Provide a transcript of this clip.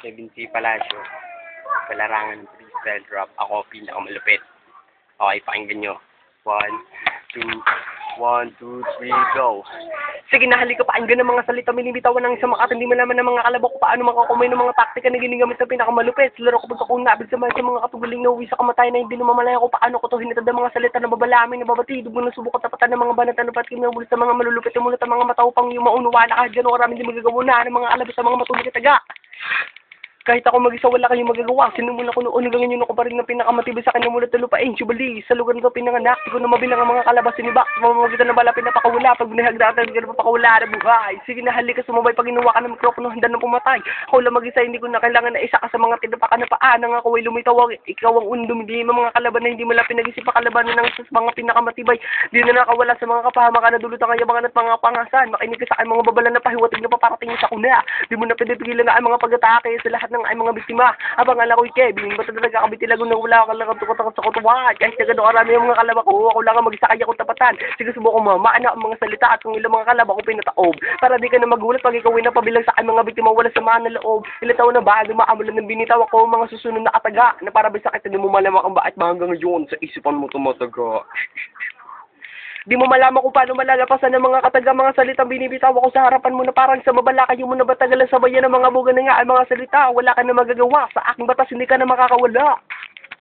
Kevin C. Palacio, sa larangan ng freestyle rap, ako pinakamalupit. Okay, pakinggan nyo. 1, 2, 3, go. Sige na, halika, pakinggan ng mga salita binibitawan ng isang makat, hindi malaman ng mga kalabak ko paano makakumay ng mga taktika na ginagamit na pinakamalupit. Sa laro ko pagkakong nabig sa mga katugaling na uwi sa kamatay na hindi namamalaya ko paano ko to hinatad ng mga salita na babalamin, na babati, dugo ng subok at tapatan ng mga banatan na patkin na ulit sa mga malulupit, umulat ang mga mataupang yung maunuwa na kahit gano'n karami hindi magagawa na ng mga alabas sa mga matuloy na taga. Kahit ako mag-isa wala kayong magagawa. Sinumula ko noon hanggang yun ako pa rin ng pinakamatibay sa kanya mula talupain. Subali, sa lugar nito pinanganak. Di ko na mabilang ang mga kalabas sinibak. Mamamagitan ng bala pinapakawala. Pag binahagdatan, hindi ka na papakawala na buhay. Sige na, halika sumabay pag inuwa ka ng mikropono, handa na pumatay. Ako lang mag-isa, hindi ko na kailangan na isa ka sa mga tinapakan na paa. Nang ako ay lumitaw, ikaw ang undum. Hindi mo mga kalaban na hindi mo lang pinag-isip kalabanan ng mga pinakamatibay. Di na nakawala sa mga kapahamakan na dulot ang kayabangan at mga pangasan. Makinig ka sa akin mga babalan na pahiwatig na paparating sa kuna. Di mo na pinipigilan na ang mga pag-atake sa lahat ng ay mga biktima. Abang ala ko'y Kevin, ba't na nagkakabitilago na wala ka lang tukatakot sa kutuwan. Kahit na gano'n karami ang mga kalabak ko, ako lang ang mag-isa kaya kong tapatan. Sige, subukan mo, maana ang mga salita at kung ilang mga kalabak ko pinataob. Para di ka na magulat pag ikaw ay napabilang sa aking mga biktima, wala samahan na loob. Ilang taon na ba, dumaamulan ng binitaw ako, mga susunod na kataga, na para ba sa kita, di mo malamak ang bakit ba hanggang ngayon, sa isipan mo tumataga. Di mo malaman kung paano malalapasan ng mga kataga mga salitang binibitaw ako sa harapan mo na parang sa mabala kayo mo na batagalan sa bayan ng mga buga na nga ang mga salita. Wala ka na magagawa. Sa aking batas hindi ka na makakawala.